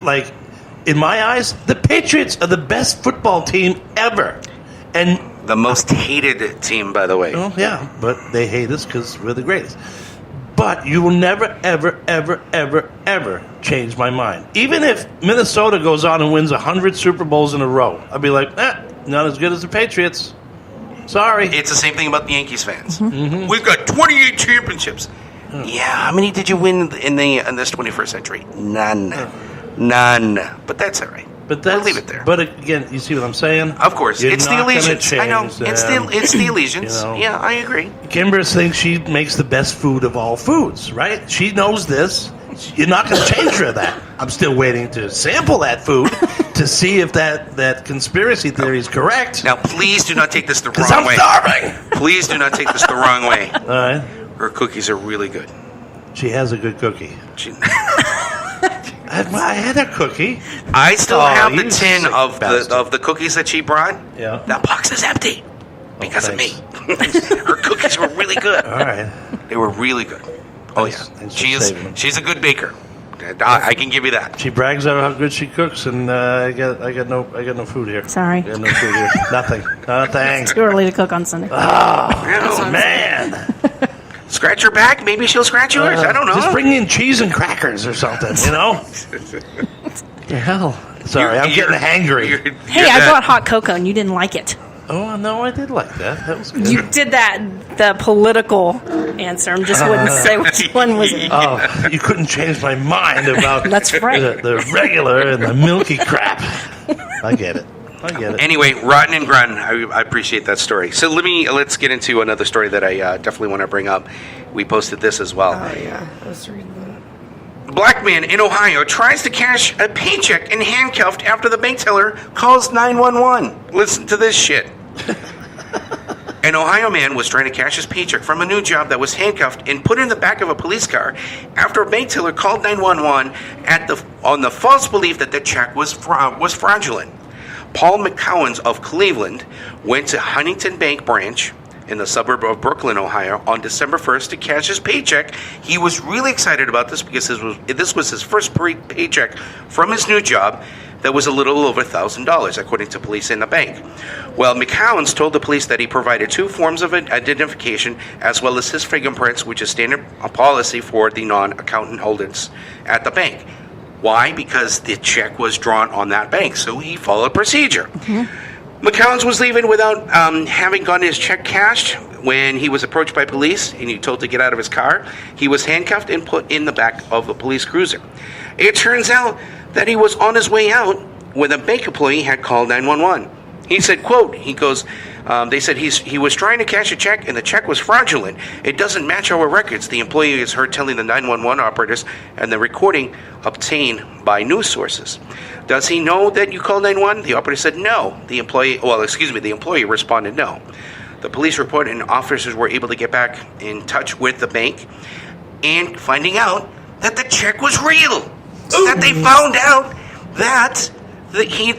like, in my eyes, the Patriots are the best football team ever. And the most hated team, by the way. Well, yeah, but they hate us because we're the greatest. But you will never, ever, ever, ever, ever change my mind. Even if Minnesota goes on and wins 100 Super Bowls in a row, I'll be like, not as good as the Patriots. Sorry. It's the same thing about the Yankees fans. Mm-hmm. We've got 28 championships. Yeah, how many did you win in this 21st century? None. But that's all right. But we'll leave it there. But again, you see what I'm saying? Of course. It's the allegiance. I know. It's the allegiance. You know, yeah, I agree. Kimber thinks she makes the best food of all foods, right? She knows this. You're not going to change her that. I'm still waiting to sample that food to see if that conspiracy theory is correct. Now, please do not take this the wrong way. Because I'm starving. Please do not take this the wrong way. All right. Her cookies are really good. She has a good cookie. I had a cookie. I still have the tin of the cookies that she brought. Yeah. That box is empty because of me. Her cookies were really good. All right. They were really good. Oh yeah. She's a good baker. I can give you that. She brags about how good she cooks, and I got no food here. Sorry. I got no food here. Nothing. It's too early to cook on Sunday. Oh man. Scratch her back, maybe she'll scratch yours. I don't know. Just bring in cheese and crackers or something, you know? The hell? Sorry, I'm getting hangry. Hey, I brought hot cocoa and you didn't like it. Oh, no, I did like that. That was good. You did the political answer. I just wouldn't say which one was it. Oh, you couldn't change my mind about That's right. the regular and the milky crap. I get it. Anyway, Rotten and Groton, I appreciate that story. So let's get into another story that I definitely want to bring up. We posted this as well. Oh, yeah. I was reading that. Black man in Ohio tries to cash a paycheck and handcuffed after the bank teller calls 911. Listen to this shit. An Ohio man was trying to cash his paycheck from a new job that was handcuffed and put in the back of a police car after a bank teller called 911 on the false belief that the check was fraudulent. Paul McCowans of Cleveland went to Huntington Bank branch in the suburb of Brooklyn, Ohio, on December 1st to cash his paycheck. He was really excited about this because this was his first paycheck from his new job that was a little over $1,000, according to police in the bank. Well, McCowans told the police that he provided 2 forms of identification as well as his fingerprints, which is standard policy for the non-accountant holders at the bank. Why? Because the check was drawn on that bank, so he followed procedure. Mm-hmm. McCowans was leaving without having gotten his check cashed when he was approached by police and he told to get out of his car. He was handcuffed and put in the back of a police cruiser. It turns out that he was on his way out when a bank employee had called 911. He said, quote, he goes, they said he was trying to cash a check and the check was fraudulent. It doesn't match our records. The employee is heard telling the 911 operators and the recording obtained by news sources. Does he know that you called 911? The operator said no. The employee responded no. The police report and officers were able to get back in touch with the bank and finding out that the check was real. Ooh. That they found out that he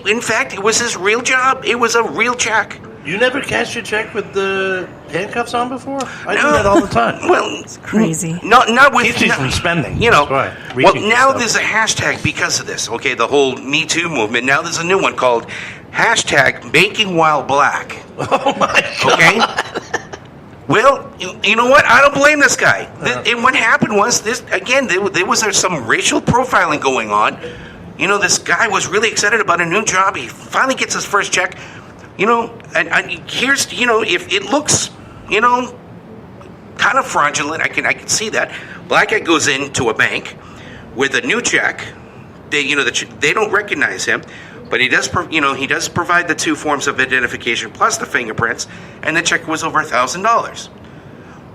in fact, it was his real job. It was a real check. You never cashed your check with the handcuffs on before? I do that all the time. Well, it's crazy. Not with keeps you from spending. You know. Right. Well, now there's a hashtag because of this. Okay, the whole Me Too movement. Now there's a new one called hashtag Banking While Black. Oh my God. Okay. Well, you know what? I don't blame this guy. And what happened was this again. There was some racial profiling going on. You know, this guy was really excited about a new job. He finally gets his first check. You know, and here's, you know, if it looks, you know, kind of fraudulent, I can see that. Black guy goes into a bank with a new check. They don't recognize him, but he does provide the 2 forms of identification plus the fingerprints, and the check was over $1,000.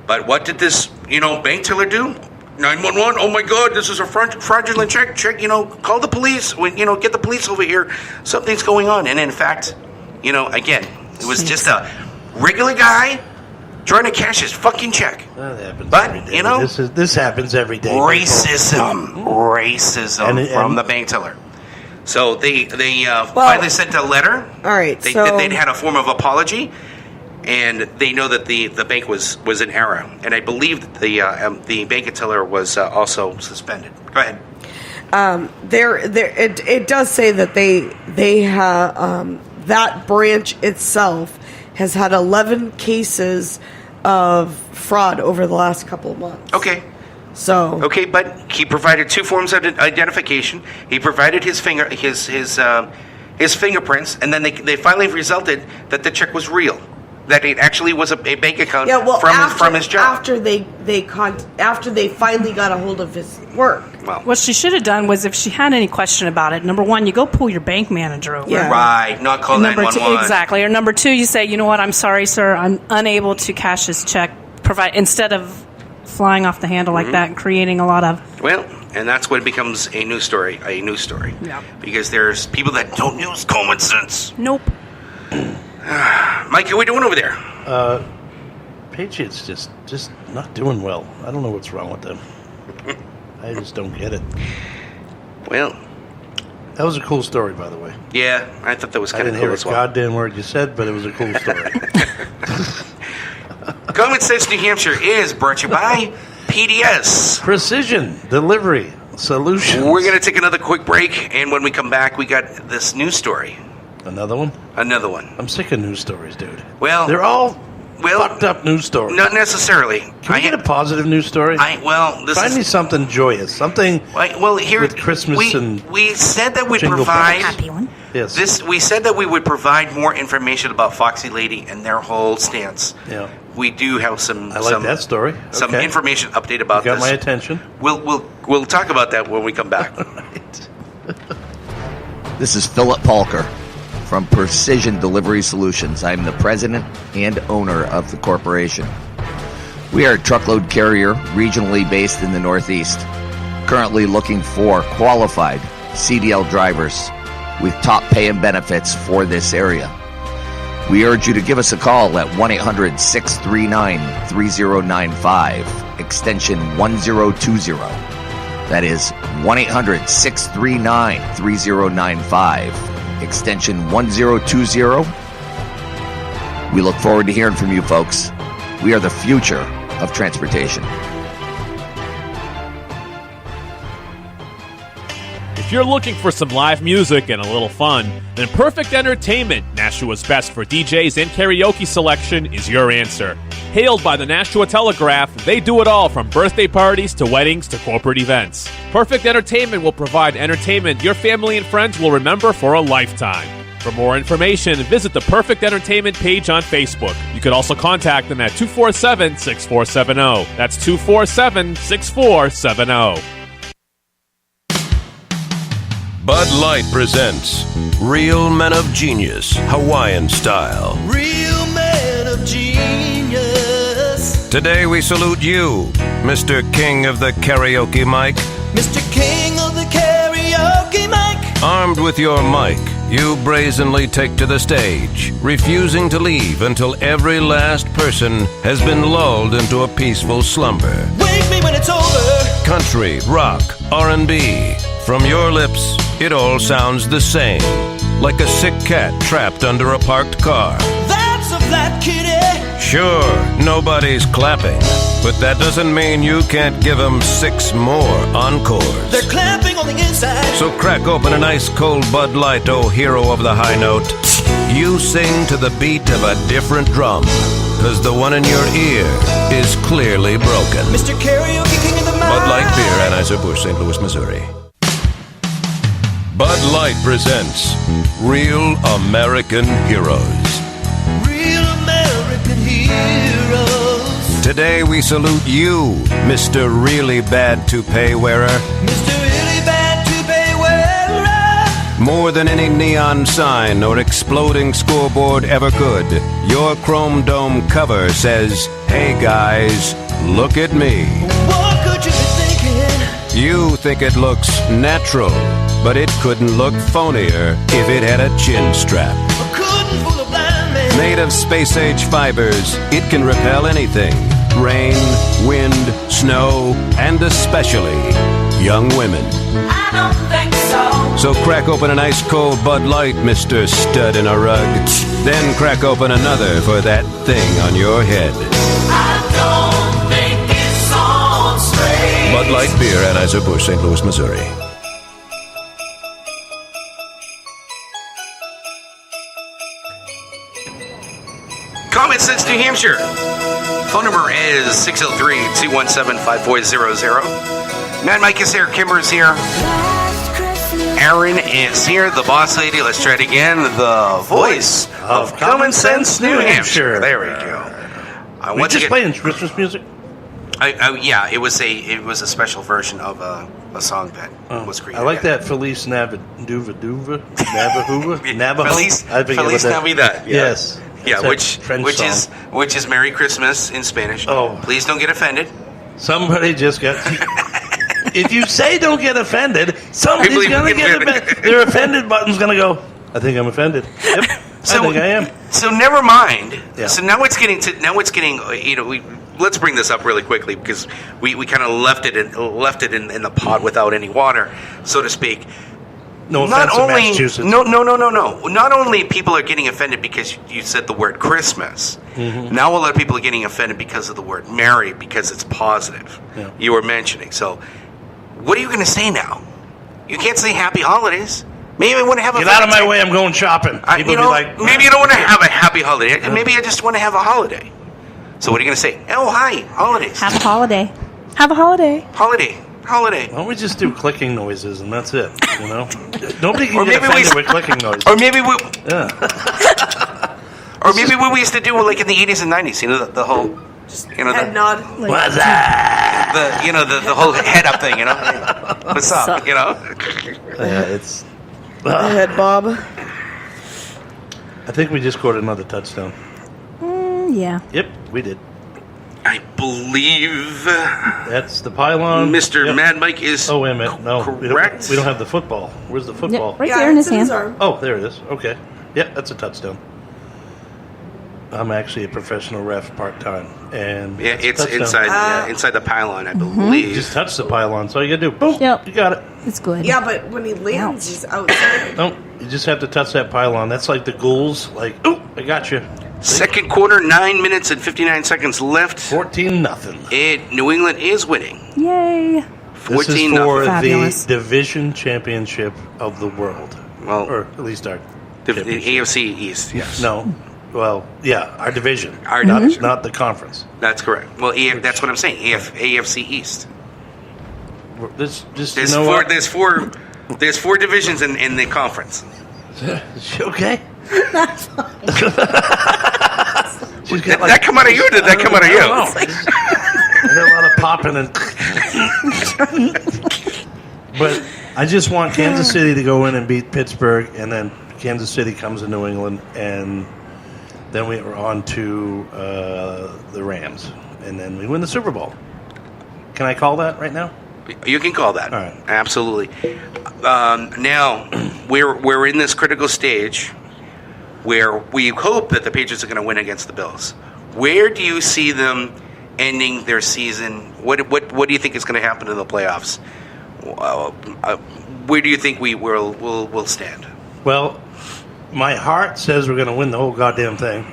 But what did this, bank teller do? 911. Oh my God, this is a fraudulent check. Call the police. Get the police over here. Something's going on. And in fact, again, it was just a regular guy trying to cash his fucking check. That happens but every day. This happens every day. Racism from the bank teller. So they finally sent a letter. All right, they'd had a form of apology, and they know that the bank was in error, and I believe that the bank teller was also suspended. Go ahead. It does say that they have that branch itself has had 11 cases of fraud over the last couple of months. Okay. So Okay, but he provided 2 forms of identification. He provided his fingerprints, and then they finally resulted that the check was real. That it actually was a bank account from his job. After they finally got a hold of his work. Well, What she should have done was, if she had any question about it, number one, you go pull your bank manager over. Yeah. right, not call Number 911. two, exactly. Or number two, you say, you know what, I'm sorry, sir, I'm unable to cash this check. Instead of flying off the handle like that and creating a lot of... Well, and that's when it becomes a news story. Yeah. Because there's people that don't use common sense. Nope. Mike, what are we doing over there? Patriots just not doing well. I don't know what's wrong with them. I just don't get it. Well, That was a cool story, by the way. yeah, I thought that was I kind of didn't cool hear a as well. goddamn word you said, but it was a cool story. Common Sense New Hampshire is brought to you by PDS. Precision Delivery Solutions. We're going to take another quick break, and when we come back, we got this news story. Another one? Another one. I'm sick of news stories, dude. Well, They're all well, fucked up news stories. not necessarily. Can we get a positive news story? Find me something joyous, something here with Christmas we said that we'd Jingle provide bells. Happy one. Yes. we said that we would provide more information about Foxy Lady and their whole stance. Yeah. We do have some I like that story. some Okay. information update about Got this. my attention. We'll talk about that when we come back. Right. This is Philip Palker from Precision Delivery Solutions. I'm the president and owner of the corporation. We are a truckload carrier regionally based in the Northeast, currently looking for qualified CDL drivers with top pay and benefits for this area. We urge you to give us a call at 1-800-639-3095, extension 1020. That is 1-800-639-3095, extension 1020. We look forward to hearing from you folks. We are the future of transportation. If you're looking for some live music and a little fun, then Perfect Entertainment, Nashua's best for DJs and karaoke selection, is your answer. Hailed by the Nashua Telegraph, they do it all from birthday parties to weddings to corporate events. Perfect Entertainment will provide entertainment your family and friends will remember for a lifetime. For more information, visit the Perfect Entertainment page on Facebook. You could also contact them at 247-6470. That's 247-6470. Bud Light presents Real Men of Genius, Hawaiian style. Real man of genius. Today we salute you, Mr. King of the Karaoke Mic. Mr. King of the Karaoke Mic. Armed with your mic, you brazenly take to the stage, refusing to leave until every last person has been lulled into a peaceful slumber. Wake me when it's over. Country, rock, R&B. From your lips, it all sounds the same, like a sick cat trapped under a parked car. That's a flat kitty. Sure, nobody's clapping, but that doesn't mean you can't give them 6 more encores. They're clapping on the inside. So crack open an ice cold Bud Light, oh hero of the high note. You sing to the beat of a different drum, cause the one in your ear is clearly broken. Mr. Karaoke King of the Mic. Bud Light Beer, Anheuser-Busch, St. Louis, Missouri. Bud Light presents Real American Heroes. Real American heroes. Today we salute you, Mr. Really Bad Toupee Wearer. Mr. Really Bad Toupee Wearer. More than any neon sign or exploding scoreboard ever could, your chrome dome cover says, "Hey guys, look at me." What could you be thinking? You think it looks natural, but it couldn't look phonier if it had a chin strap. I couldn't fool a blind man. Made of space-age fibers, it can repel anything. Rain, wind, snow, and especially young women. I don't think so. So crack open an ice-cold Bud Light, Mr. Stud in a Rug. Then crack open another for that thing on your head. I don't think it's on straight. Bud Light Beer, Anheuser-Busch, St. Louis, Missouri. Common Sense New Hampshire. Phone number is 603-217-5400. Mad Mike is here. Kimber's here. Aaron is here. The boss lady. Let's try it again. The voice of Common Sense New Hampshire. There we go. We just playing Christmas music? Yeah, it was a special version of a song that was created. I like that Feliz Navahuva. Feliz Navidad. Yes. Yeah, which is Merry Christmas in Spanish. Oh. Please don't get offended. Somebody just got... If you say don't get offended, somebody's going to get offended. Their offended button's going to go, I think I'm offended. Yep, I think I am. So never mind. Yeah. So now it's getting, let's bring this up really quickly because we kind of left it in the pot without any water, so to speak. No offense to Massachusetts. No. Not only people are getting offended because you said the word Christmas. Mm-hmm. Now a lot of people are getting offended because of the word Merry because it's positive. Yeah. You were mentioning. So what are you going to say now? You can't say Happy Holidays. Maybe I want to have a... Get out of my way, I'm going shopping. People be like... Maybe you don't want to have a happy holiday. Maybe I just want to have a holiday. So what are you going to say? Oh, hi, holidays. Have a holiday. Have a holiday. Holiday. Why don't we just do clicking noises and that's it, you know? Nobody can get offended with clicking noises. Or maybe we... Yeah. Or maybe what we used to do like in the 80s and 90s, you know, the whole... Head nod. What's that? The whole head up thing, you know? What's up, you know? It's... Head bob. I think we just scored another touchdown. Yeah. Yep, we did. I believe... That's the pylon. Mr. Mad Mike is wait a minute. No, correct. We don't have the football. Where's the football? Yeah, right there in his hand. arm. Oh, there it is. Okay. Yeah, that's a touchdown. I'm actually a professional ref part-time. And yeah, it's inside the pylon, I believe. Just touch the pylon. So all you got to do, boom, Yep. you got it. It's good. Yeah, but when he lands, he's outside. No, you just have to touch that pylon. That's like the ghouls. Like, oh, I got you. Second quarter, 9 minutes and 59 seconds left. 14-0. New England is winning. Yay. 14-0. This is for Fabulous. the division championship of the world. Well, or at least our the championship. AFC East. Yes. No. Well, yeah, our division. Not the conference. That's correct. Well, that's what I'm saying. AFC East. There's four divisions in the conference. Okay. That's fine. Did that come out of you or did that come out of you? I got a lot of popping and... But I just want Kansas City to go in and beat Pittsburgh, and then Kansas City comes to New England, and then we are on to the Rams, and then we win the Super Bowl. Can I call that right now? You can call that. All right. Absolutely. Now, we're in this critical stage where we hope that the Patriots are going to win against the Bills. Where do you see them ending their season? What do you think is going to happen in the playoffs? Where do you think we'll stand? Well, my heart says we're going to win the whole goddamn thing.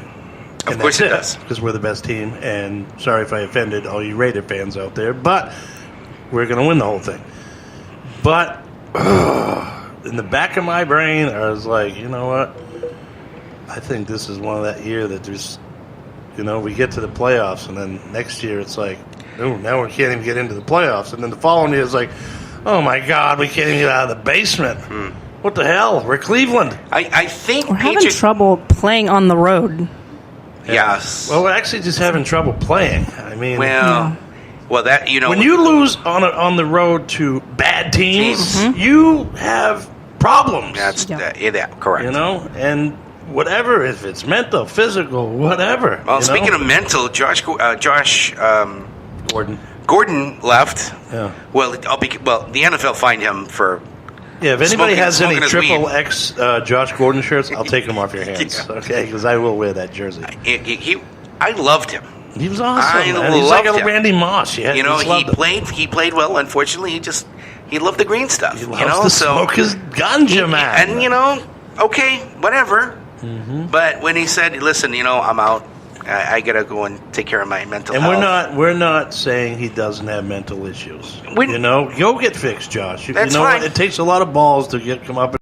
Of course it does. Because we're the best team, and sorry if I offended all you Raider fans out there, but we're going to win the whole thing. But in the back of my brain, I was like, you know what? I think this is one of that year that there's, we get to the playoffs, and then next year it's like, oh, now we can't even get into the playoffs. And then the following year it's like, oh my God, we can't even get out of the basement. What the hell? We're Cleveland. I think we're having trouble playing on the road. Yes. Well, we're actually just having trouble playing. I mean, well, that when you lose on the road to bad teams, you have problems. That's correct. And whatever, if it's mental, physical, whatever. Well, speaking of mental, Josh Gordon left. Yeah. Well, the NFL fined him for. Yeah, if anybody has any triple X Josh Gordon shirts, I'll take them off your hands, okay? Because I will wear that jersey. I loved him. He was awesome. Man. He's like a Randy Moss. Yeah, he played well. Unfortunately, he loved the green stuff. He loves to smoke his ganja, man. And okay, whatever. Mm-hmm. But when he said, "Listen, I'm out. I gotta go and take care of my mental health." And we're not saying he doesn't have mental issues. Go get fixed, Josh. That's fine. It takes a lot of balls to come up.